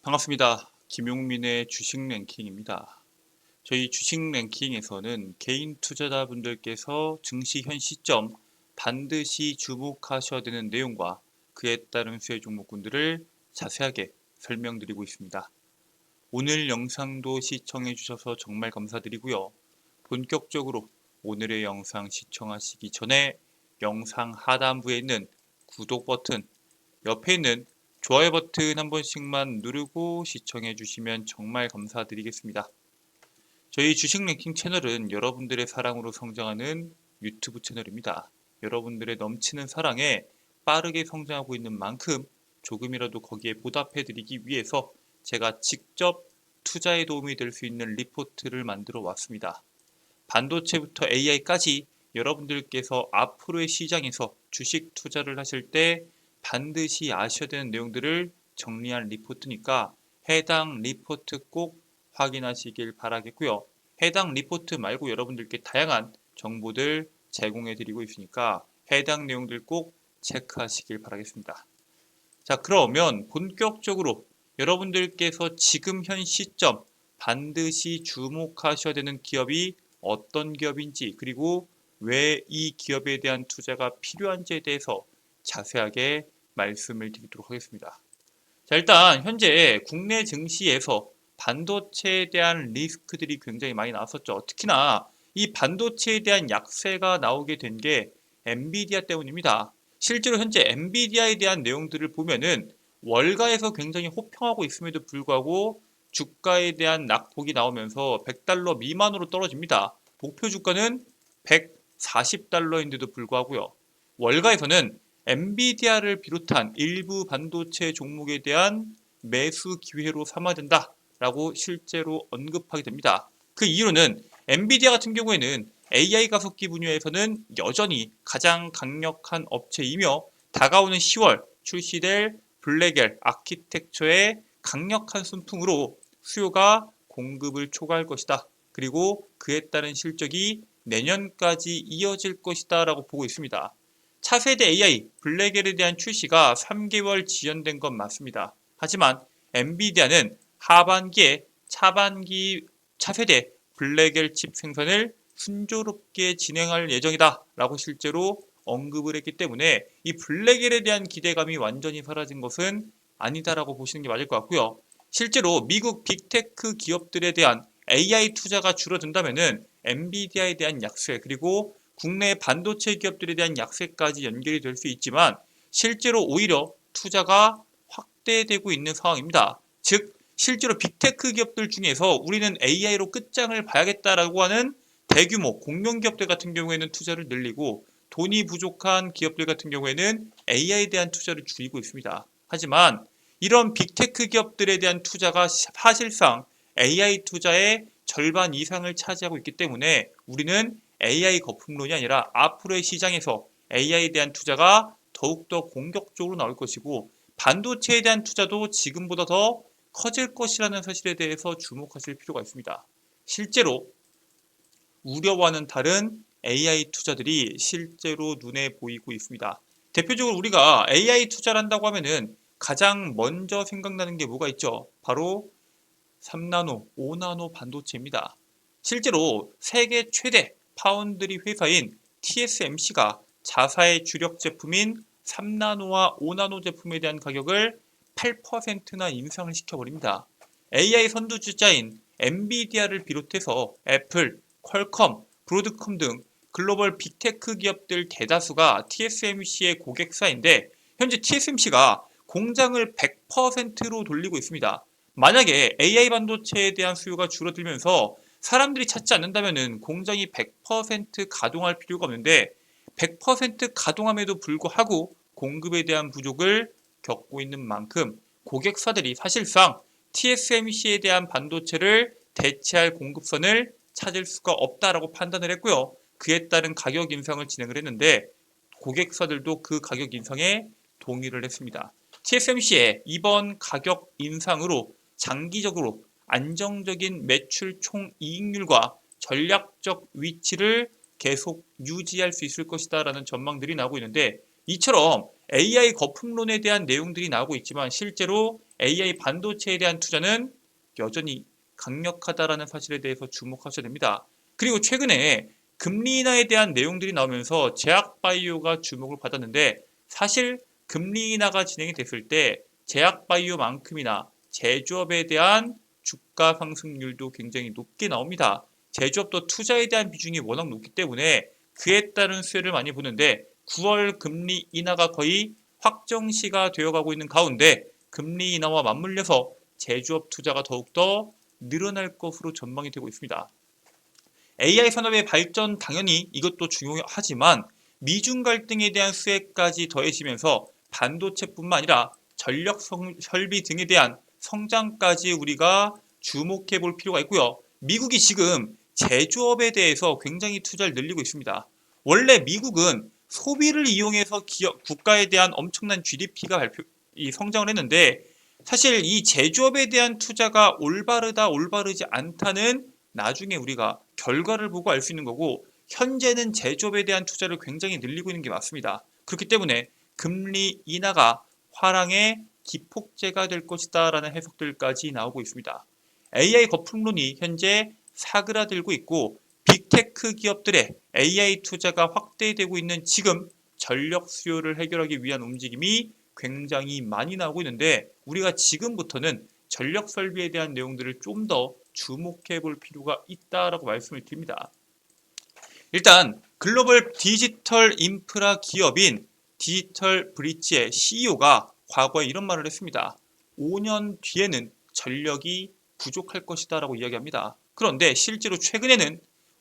반갑습니다. 김용민의 주식 랭킹입니다. 저희 주식 랭킹에서는 개인 투자자분들께서 증시 현 시점 반드시 주목하셔야 되는 내용과 그에 따른 수혜 종목군들을 자세하게 설명드리고 있습니다. 오늘 영상도 시청해 주셔서 정말 감사드리고요. 본격적으로 오늘의 영상 시청하시기 전에 영상 하단부에 있는 구독 버튼, 옆에 있는 좋아요 버튼 한 번씩만 누르고 시청해 주시면 정말 감사드리겠습니다. 저희 주식 랭킹 채널은 여러분들의 사랑으로 성장하는 유튜브 채널입니다. 여러분들의 넘치는 사랑에 빠르게 성장하고 있는 만큼 조금이라도 거기에 보답해 드리기 위해서 제가 직접 투자에 도움이 될 수 있는 리포트를 만들어 왔습니다. 반도체부터 AI까지 여러분들께서 앞으로의 시장에서 주식 투자를 하실 때 반드시 아셔야 되는 내용들을 정리한 리포트니까 해당 리포트 꼭 확인하시길 바라겠고요. 해당 리포트 말고 여러분들께 다양한 정보들 제공해 드리고 있으니까 해당 내용들 꼭 체크하시길 바라겠습니다. 자, 그러면 본격적으로 여러분들께서 지금 현 시점 반드시 주목하셔야 되는 기업이 어떤 기업인지, 그리고 왜 이 기업에 대한 투자가 필요한지에 대해서 자세하게 말씀을 드리도록 하겠습니다. 자, 일단 현재 국내 증시에서 반도체에 대한 리스크들이 굉장히 많이 나왔었죠. 특히나 이 반도체에 대한 약세가 나오게 된 게 엔비디아 때문입니다. 실제로 현재 엔비디아에 대한 내용들을 보면은 월가에서 굉장히 호평하고 있음에도 불구하고 주가에 대한 낙폭이 나오면서 100달러 미만으로 떨어집니다. 목표 주가는 140달러인데도 불구하고요. 월가에서는 엔비디아를 비롯한 일부 반도체 종목에 대한 매수 기회로 삼아야 된다라고 실제로 언급하게 됩니다. 그 이유는 엔비디아 같은 경우에는 AI 가속기 분야에서는 여전히 가장 강력한 업체이며 다가오는 10월 출시될 블랙엘 아키텍처의 강력한 순풍으로 수요가 공급을 초과할 것이다. 그리고 그에 따른 실적이 내년까지 이어질 것이다 라고 보고 있습니다. 차세대 AI 블랙엘에 대한 출시가 3개월 지연된 건 맞습니다. 하지만 엔비디아는 하반기에 차반기 차세대 블랙엘 칩 생산을 순조롭게 진행할 예정이다 라고 실제로 언급을 했기 때문에 이 블랙엘에 대한 기대감이 완전히 사라진 것은 아니다라고 보시는 게 맞을 것 같고요. 실제로 미국 빅테크 기업들에 대한 AI 투자가 줄어든다면은 엔비디아에 대한 약세, 그리고 국내 반도체 기업들에 대한 약세까지 연결이 될 수 있지만 실제로 오히려 투자가 확대되고 있는 상황입니다. 즉 실제로 빅테크 기업들 중에서 우리는 AI로 끝장을 봐야겠다라고 하는 대규모 공룡 기업들 같은 경우에는 투자를 늘리고 돈이 부족한 기업들 같은 경우에는 AI에 대한 투자를 줄이고 있습니다. 하지만 이런 빅테크 기업들에 대한 투자가 사실상 AI 투자의 절반 이상을 차지하고 있기 때문에 우리는 AI 거품론이 아니라 앞으로의 시장에서 AI에 대한 투자가 더욱더 공격적으로 나올 것이고 반도체에 대한 투자도 지금보다 더 커질 것이라는 사실에 대해서 주목하실 필요가 있습니다. 실제로 우려와는 다른 AI 투자들이 실제로 눈에 보이고 있습니다. 대표적으로 우리가 AI 투자를 한다고 하면은 가장 먼저 생각나는 게 뭐가 있죠? 바로 3나노, 5나노 반도체입니다. 실제로 세계 최대 파운드리 회사인 TSMC가 자사의 주력 제품인 3나노와 5나노 제품에 대한 가격을 8%나 인상을 시켜버립니다. AI 선두주자인 엔비디아를 비롯해서 애플, 퀄컴, 브로드컴 등 글로벌 빅테크 기업들 대다수가 TSMC의 고객사인데 현재 TSMC가 공장을 100%로 돌리고 있습니다. 만약에 AI 반도체에 대한 수요가 줄어들면서 사람들이 찾지 않는다면 공장이 100% 가동할 필요가 없는데 100% 가동함에도 불구하고 공급에 대한 부족을 겪고 있는 만큼 고객사들이 사실상 TSMC에 대한 반도체를 대체할 공급선을 찾을 수가 없다라고 판단을 했고요. 그에 따른 가격 인상을 진행을 했는데 고객사들도 그 가격 인상에 동의를 했습니다. TSMC의 이번 가격 인상으로 장기적으로 안정적인 매출 총이익률과 전략적 위치를 계속 유지할 수 있을 것이다 라는 전망들이 나오고 있는데 이처럼 AI 거품론에 대한 내용들이 나오고 있지만 실제로 AI 반도체에 대한 투자는 여전히 강력하다라는 사실에 대해서 주목하셔야 됩니다. 그리고 최근에 금리 인하에 대한 내용들이 나오면서 제약바이오가 주목을 받았는데 사실 금리 인하가 진행이 됐을 때 제약바이오만큼이나 제조업에 대한 주가 상승률도 굉장히 높게 나옵니다. 제조업도 투자에 대한 비중이 워낙 높기 때문에 그에 따른 수혜를 많이 보는데 9월 금리 인하가 거의 확정시가 되어가고 있는 가운데 금리 인하와 맞물려서 제조업 투자가 더욱더 늘어날 것으로 전망이 되고 있습니다. AI 산업의 발전 당연히 이것도 중요하지만 미중 갈등에 대한 수혜까지 더해지면서 반도체뿐만 아니라 전력 설비 등에 대한 성장까지 우리가 주목해 볼 필요가 있고요. 미국이 지금 제조업에 대해서 굉장히 투자를 늘리고 있습니다. 원래 미국은 소비를 이용해서 국가에 대한 엄청난 GDP가 성장을 했는데 사실 이 제조업에 대한 투자가 올바르다 올바르지 않다는 나중에 우리가 결과를 보고 알 수 있는 거고 현재는 제조업에 대한 투자를 굉장히 늘리고 있는 게 맞습니다. 그렇기 때문에 금리 인하가 화랑의 기폭제가 될 것이다 라는 해석들까지 나오고 있습니다. AI 거품론이 현재 사그라들고 있고 빅테크 기업들의 AI 투자가 확대되고 있는 지금 전력 수요를 해결하기 위한 움직임이 굉장히 많이 나오고 있는데 우리가 지금부터는 전력 설비에 대한 내용들을 좀 더 주목해 볼 필요가 있다라고 말씀을 드립니다. 일단 글로벌 디지털 인프라 기업인 디지털 브릿지의 CEO가 과거에 이런 말을 했습니다. 5년 뒤에는 전력이 부족할 것이다 라고 이야기합니다. 그런데 실제로 최근에는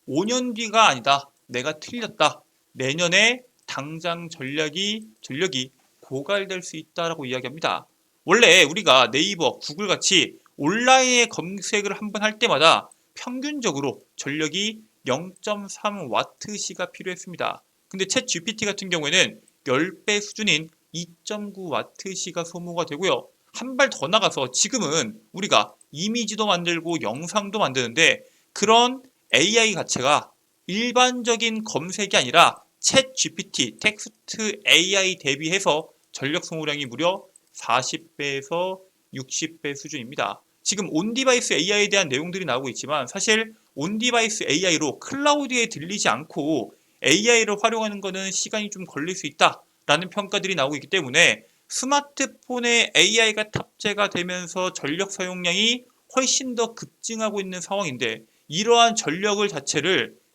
5년 뒤가 아니다. 내가 틀렸다. 내년에 당장 전력이 고갈될 수 있다라고 이야기합니다. 원래 우리가 네이버, 구글 같이 온라인에 검색을 한번 할 때마다 평균적으로 전력이 0.3W시가 필요했습니다. 근데 챗 GPT 같은 경우에는 10배 수준인 2.9W시가 소모가 되고요. 한 발 더 나가서 지금은 우리가 이미지도 만들고 영상도 만드는데 그런 AI 자체가 일반적인 검색이 아니라 챗 GPT, 텍스트 AI 대비해서 전력 소모량이 무려 40배에서 60배 수준입니다. 지금 온디바이스 AI에 대한 내용들이 나오고 있지만 사실 온디바이스 AI로 클라우드에 들리지 않고 AI를 활용하는 것은 시간이 좀 걸릴 수 있다라는 평가들이 나오고 있기 때문에 스마트폰에 AI가 탑재가 되면서 전력 사용량이 훨씬 더 급증하고 있는 상황인데 이러한 전력을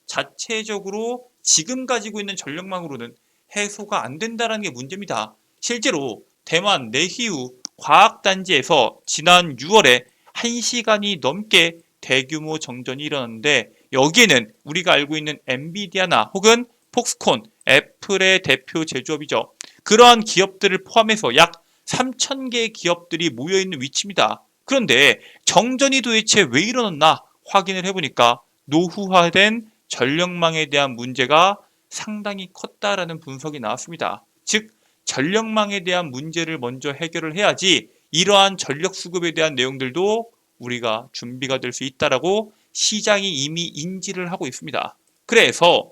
자체적으로 지금 가지고 있는 전력망으로는 해소가 안 된다는 게 문제입니다. 실제로 대만 내히우 과학단지에서 지난 6월에 1시간이 넘게 대규모 정전이 일어났는데 여기에는 우리가 알고 있는 엔비디아나 혹은 폭스콘, 애플의 대표 제조업이죠. 그러한 기업들을 포함해서 약 3,000개의 기업들이 모여있는 위치입니다. 그런데 정전이 도대체 왜 일어났나 확인을 해보니까 노후화된 전력망에 대한 문제가 상당히 컸다라는 분석이 나왔습니다. 즉 전력망에 대한 문제를 먼저 해결을 해야지 이러한 전력 수급에 대한 내용들도 우리가 준비가 될 수 있다라고 시장이 이미 인지를 하고 있습니다. 그래서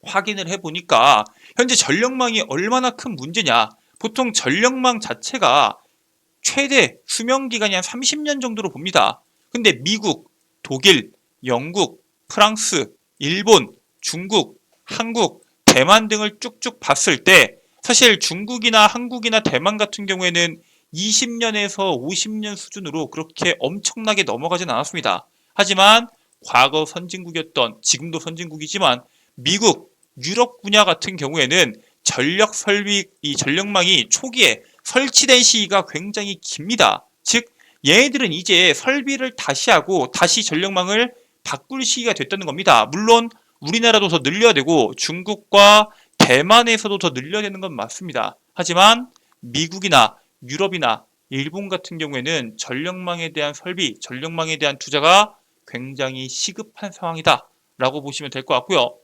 확인을 해보니까 현재 전력망이 얼마나 큰 문제냐. 보통 전력망 자체가 최대 수명기간이 한 30년 정도로 봅니다. 근데 미국, 독일, 영국, 프랑스, 일본, 중국, 한국, 대만 등을 쭉쭉 봤을 때 사실 중국이나 한국이나 대만 같은 경우에는 20년에서 50년 수준으로 그렇게 엄청나게 넘어가진 않았습니다. 하지만 과거 선진국이었던 지금도 선진국이지만 미국, 유럽 분야 같은 경우에는 전력 설비, 이 전력망이 초기에 설치된 시기가 굉장히 깁니다. 즉 얘네들은 이제 설비를 다시 하고 다시 전력망을 바꿀 시기가 됐다는 겁니다. 물론 우리나라도 더 늘려야 되고 중국과 대만에서도 더 늘려야 되는 건 맞습니다. 하지만 미국이나 유럽이나 일본 같은 경우에는 전력망에 대한 설비, 전력망에 대한 투자가 굉장히 시급한 상황이다 라고 보시면 될 것 같고요.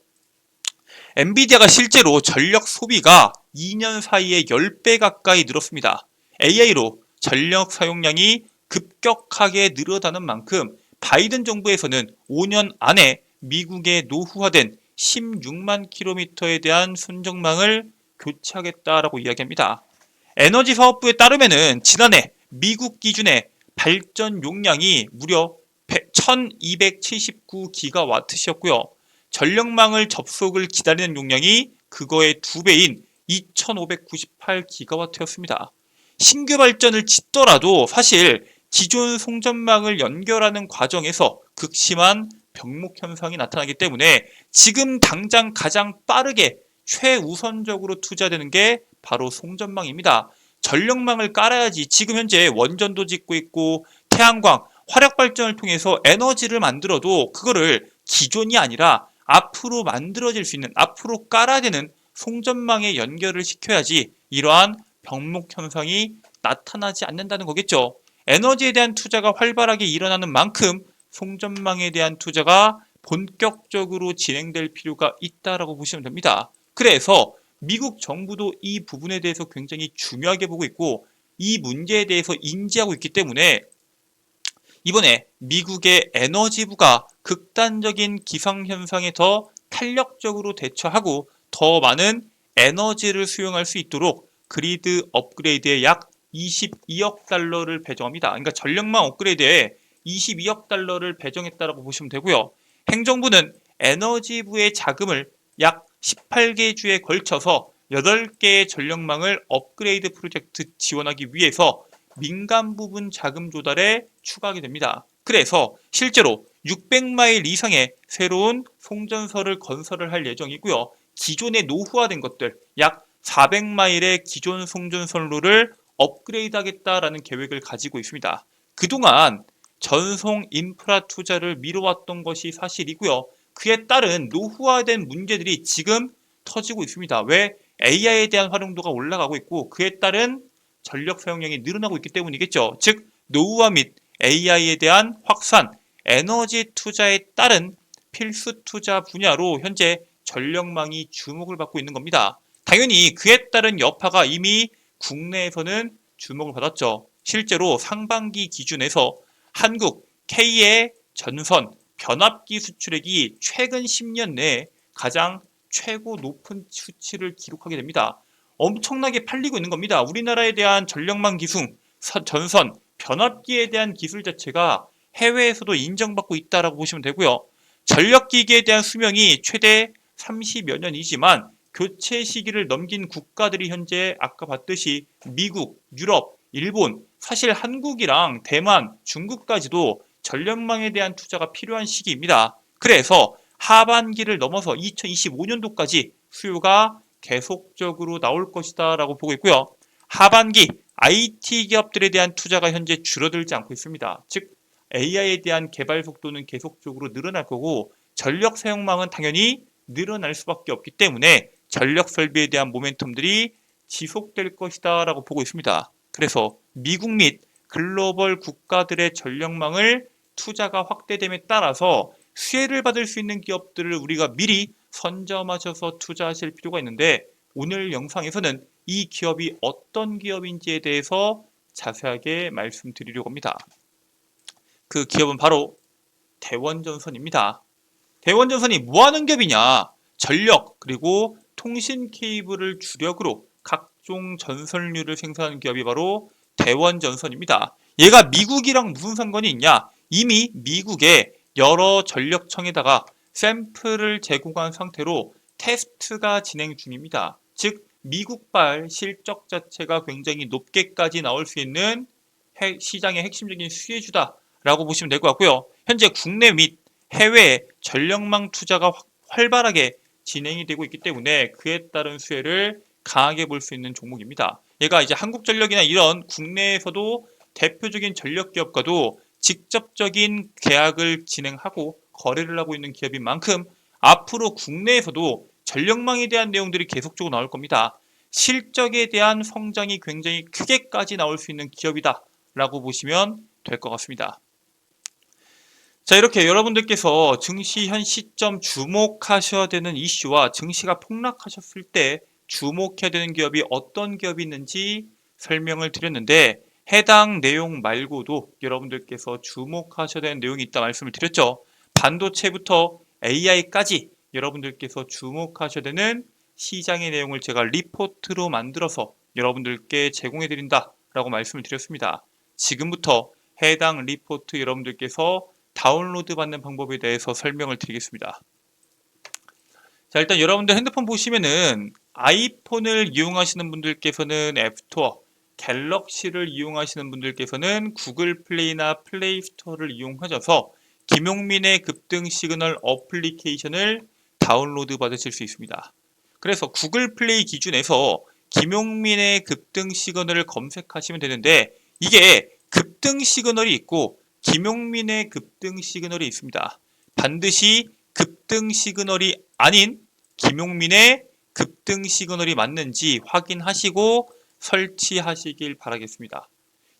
엔비디아가 실제로 전력 소비가 2년 사이에 10배 가까이 늘었습니다. AI로 전력 사용량이 급격하게 늘어나는 만큼 바이든 정부에서는 5년 안에 미국의 노후화된 16만 킬로미터에 대한 순정망을 교체하겠다라고 이야기합니다. 에너지사업부에 따르면은 지난해 미국 기준의 발전 용량이 무려 1279기가와트시였고요. 전력망을 접속을 기다리는 용량이 그거의 2배인 2598기가와트였습니다. 신규 발전을 짓더라도 사실 기존 송전망을 연결하는 과정에서 극심한 병목 현상이 나타나기 때문에 지금 당장 가장 빠르게 최우선적으로 투자되는 게 바로 송전망입니다. 전력망을 깔아야지 지금 현재 원전도 짓고 있고 태양광, 화력발전을 통해서 에너지를 만들어도 그거를 기존이 아니라 앞으로 만들어질 수 있는, 앞으로 깔아야 되는 송전망에 연결을 시켜야지 이러한 병목 현상이 나타나지 않는다는 거겠죠. 에너지에 대한 투자가 활발하게 일어나는 만큼 송전망에 대한 투자가 본격적으로 진행될 필요가 있다라고 보시면 됩니다. 그래서 미국 정부도 이 부분에 대해서 굉장히 중요하게 보고 있고 이 문제에 대해서 인지하고 있기 때문에 이번에 미국의 에너지부가 극단적인 기상현상에 더 탄력적으로 대처하고 더 많은 에너지를 수용할 수 있도록 그리드 업그레이드에 약 22억 달러를 배정합니다. 그러니까 전력망 업그레이드에 22억 달러를 배정했다고 보시면 되고요. 행정부는 에너지부의 자금을 약 18개 주에 걸쳐서 8개의 전력망을 업그레이드 프로젝트 지원하기 위해서 민간 부분 자금 조달에 추가하게 됩니다. 그래서 실제로 600마일 이상의 새로운 송전선을 건설을 할 예정이고요. 기존에 노후화된 것들 약 400마일의 기존 송전선로를 업그레이드하겠다라는 계획을 가지고 있습니다. 그동안 전송 인프라 투자를 미뤄왔던 것이 사실이고요. 그에 따른 노후화된 문제들이 지금 터지고 있습니다. 왜? AI에 대한 활용도가 올라가고 있고 그에 따른 전력 사용량이 늘어나고 있기 때문이겠죠. 즉 노후화 및 AI에 대한 확산, 에너지 투자에 따른 필수 투자 분야로 현재 전력망이 주목을 받고 있는 겁니다. 당연히 그에 따른 여파가 이미 국내에서는 주목을 받았죠. 실제로 상반기 기준에서 한국 K의 전선, 변압기 수출액이 최근 10년 내에 가장 최고 높은 수치를 기록하게 됩니다. 엄청나게 팔리고 있는 겁니다. 우리나라에 대한 전력망 기술, 전선, 변압기에 대한 기술 자체가 해외에서도 인정받고 있다고 보시면 되고요. 전력기기에 대한 수명이 최대 30여 년이지만 교체 시기를 넘긴 국가들이 현재 아까 봤듯이 미국, 유럽, 일본, 사실 한국이랑 대만, 중국까지도 전력망에 대한 투자가 필요한 시기입니다. 그래서 하반기를 넘어서 2025년도까지 수요가 계속적으로 나올 것이다 라고 보고 있고요. 하반기 IT 기업들에 대한 투자가 현재 줄어들지 않고 있습니다. 즉 AI에 대한 개발 속도는 계속적으로 늘어날 거고 전력 사용망은 당연히 늘어날 수밖에 없기 때문에 전력 설비에 대한 모멘텀들이 지속될 것이다 라고 보고 있습니다. 그래서 미국 및 글로벌 국가들의 전력망을 투자가 확대됨에 따라서 수혜를 받을 수 있는 기업들을 우리가 미리 선점하셔서 투자하실 필요가 있는데 오늘 영상에서는 이 기업이 어떤 기업인지에 대해서 자세하게 말씀드리려고 합니다. 그 기업은 바로 대원전선입니다. 대원전선이 뭐하는 기업이냐? 전력 그리고 통신 케이블을 주력으로 각종 전선류를 생산하는 기업이 바로 대원전선입니다. 얘가 미국이랑 무슨 상관이 있냐? 이미 미국의 여러 전력청에다가 샘플을 제공한 상태로 테스트가 진행 중입니다. 즉 미국발 실적 자체가 굉장히 높게까지 나올 수 있는 시장의 핵심적인 수혜주다라고 보시면 될 것 같고요. 현재 국내 및 해외 전력망 투자가 활발하게 진행이 되고 있기 때문에 그에 따른 수혜를 강하게 볼 수 있는 종목입니다. 얘가 이제 한국전력이나 이런 국내에서도 대표적인 전력 기업과도 직접적인 계약을 진행하고 거래를 하고 있는 기업인 만큼 앞으로 국내에서도 전력망에 대한 내용들이 계속적으로 나올 겁니다. 실적에 대한 성장이 굉장히 크게까지 나올 수 있는 기업이다 라고 보시면 될 것 같습니다. 자, 이렇게 여러분들께서 증시 현 시점 주목하셔야 되는 이슈와 증시가 폭락하셨을 때 주목해야 되는 기업이 어떤 기업이 있는지 설명을 드렸는데 해당 내용 말고도 여러분들께서 주목하셔야 되는 내용이 있다 말씀을 드렸죠. 반도체부터 AI까지 여러분들께서 주목하셔야 되는 시장의 내용을 제가 리포트로 만들어서 여러분들께 제공해 드린다 라고 말씀을 드렸습니다. 지금부터 해당 리포트 여러분들께서 다운로드 받는 방법에 대해서 설명을 드리겠습니다. 자, 일단 여러분들 핸드폰 보시면은 아이폰을 이용하시는 분들께서는 앱스토어, 갤럭시를 이용하시는 분들께서는 구글 플레이나 플레이 스토어를 이용하셔서 김용민의 급등 시그널 어플리케이션을 다운로드 받으실 수 있습니다. 그래서 구글 플레이 기준에서 김용민의 급등 시그널을 검색하시면 되는데, 이게 급등 시그널이 있고 김용민의 급등 시그널이 있습니다. 반드시 급등 시그널이 아닌 김용민의 급등 시그널이 맞는지 확인하시고 설치하시길 바라겠습니다.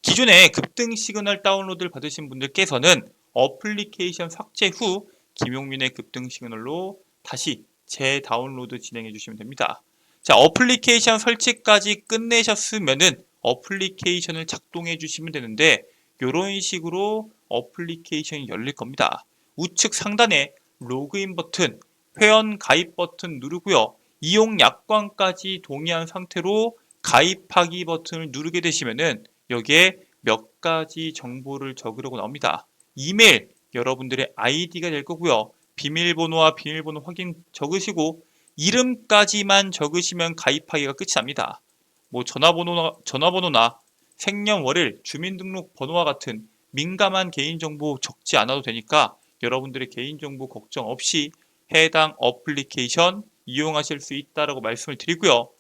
기존에 급등 시그널 다운로드를 받으신 분들께서는 어플리케이션 삭제 후 김용민의 급등 시그널로 다시 재다운로드 진행해 주시면 됩니다. 자, 어플리케이션 설치까지 끝내셨으면은 어플리케이션을 작동해 주시면 되는데, 이런 식으로 어플리케이션이 열릴 겁니다. 우측 상단에 로그인 버튼, 회원 가입 버튼 누르고요. 이용 약관까지 동의한 상태로 가입하기 버튼을 누르게 되시면은 여기에 몇 가지 정보를 적으라고 나옵니다. 이메일, 여러분들의 아이디가 될 거고요. 비밀번호와 비밀번호 확인 적으시고 이름까지만 적으시면 가입하기가 끝이 납니다. 뭐 전화번호나 생년월일, 주민등록번호와 같은 민감한 개인정보 적지 않아도 되니까 여러분들의 개인정보 걱정 없이 해당 어플리케이션 이용하실 수 있다라고 말씀을 드리고요.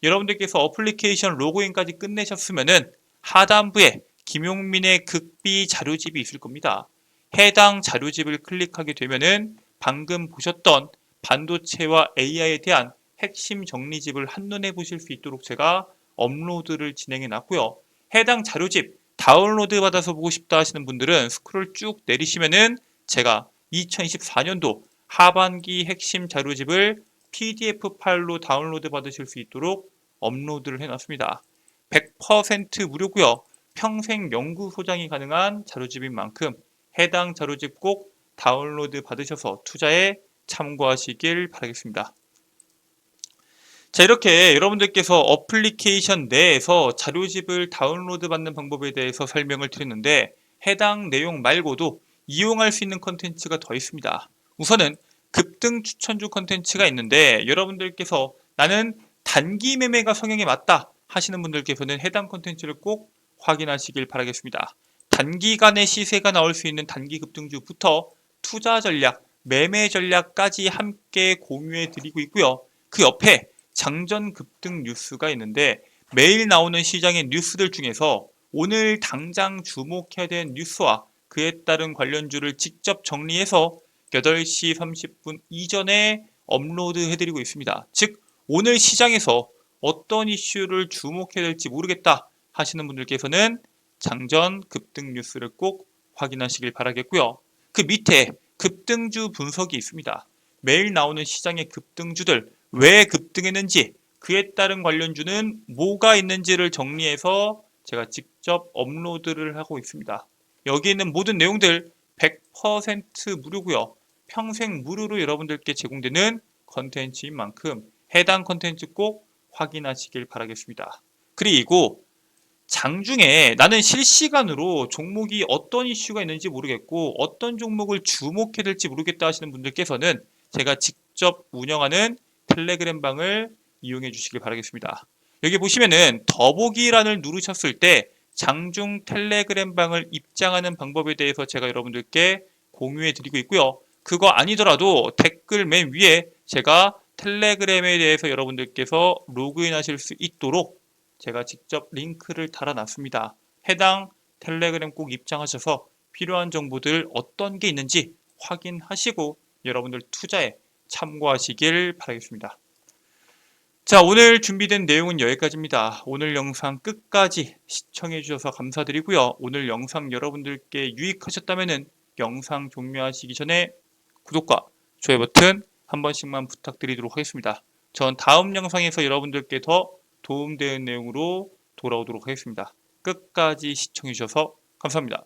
여러분들께서 어플리케이션 로그인까지 끝내셨으면은 하단부에 김용민의 극비 자료집이 있을 겁니다. 해당 자료집을 클릭하게 되면은 방금 보셨던 반도체와 AI에 대한 핵심 정리집을 한눈에 보실 수 있도록 제가 업로드를 진행해 놨고요. 해당 자료집 다운로드 받아서 보고 싶다 하시는 분들은 스크롤 쭉 내리시면은 제가 2024년도 하반기 핵심 자료집을 PDF 파일로 다운로드 받으실 수 있도록 업로드를 해놨습니다. 100% 무료고요. 평생 연구 소장이 가능한 자료집인 만큼 해당 자료집 꼭 다운로드 받으셔서 투자에 참고하시길 바라겠습니다. 자, 이렇게 여러분들께서 어플리케이션 내에서 자료집을 다운로드 받는 방법에 대해서 설명을 드렸는데, 해당 내용 말고도 이용할 수 있는 컨텐츠가 더 있습니다. 우선은 급등 추천주 컨텐츠가 있는데, 여러분들께서 나는 단기 매매가 성향에 맞다 하시는 분들께서는 해당 컨텐츠를 꼭 확인하시길 바라겠습니다. 단기간의 시세가 나올 수 있는 단기 급등주부터 투자 전략, 매매 전략까지 함께 공유해 드리고 있고요. 그 옆에 장전 급등 뉴스가 있는데, 매일 나오는 시장의 뉴스들 중에서 오늘 당장 주목해야 되는 뉴스와 그에 따른 관련주를 직접 정리해서 8시 30분 이전에 업로드 해드리고 있습니다. 즉, 오늘 시장에서 어떤 이슈를 주목해야 될지 모르겠다 하시는 분들께서는 장전 급등 뉴스를 꼭 확인하시길 바라겠고요. 그 밑에 급등주 분석이 있습니다. 매일 나오는 시장의 급등주들, 왜 급등했는지, 그에 따른 관련주는 뭐가 있는지를 정리해서 제가 직접 업로드를 하고 있습니다. 여기 있는 모든 내용들 100% 무료고요. 평생 무료로 여러분들께 제공되는 컨텐츠인 만큼 해당 컨텐츠 꼭 확인하시길 바라겠습니다. 그리고 장중에 나는 실시간으로 종목이 어떤 이슈가 있는지 모르겠고 어떤 종목을 주목해야 될지 모르겠다 하시는 분들께서는 제가 직접 운영하는 텔레그램 방을 이용해 주시길 바라겠습니다. 여기 보시면은 더보기란을 누르셨을 때 장중 텔레그램 방을 입장하는 방법에 대해서 제가 여러분들께 공유해 드리고 있고요. 그거 아니더라도 댓글 맨 위에 제가 텔레그램에 대해서 여러분들께서 로그인 하실 수 있도록 제가 직접 링크를 달아놨습니다. 해당 텔레그램 꼭 입장하셔서 필요한 정보들 어떤 게 있는지 확인하시고 여러분들 투자에 참고하시길 바라겠습니다. 자, 오늘 준비된 내용은 여기까지입니다. 오늘 영상 끝까지 시청해 주셔서 감사드리고요. 오늘 영상 여러분들께 유익하셨다면 영상 종료하시기 전에 구독과 좋아요 버튼 한 번씩만 부탁드리도록 하겠습니다. 전 다음 영상에서 여러분들께 더 도움되는 내용으로 돌아오도록 하겠습니다. 끝까지 시청해 주셔서 감사합니다.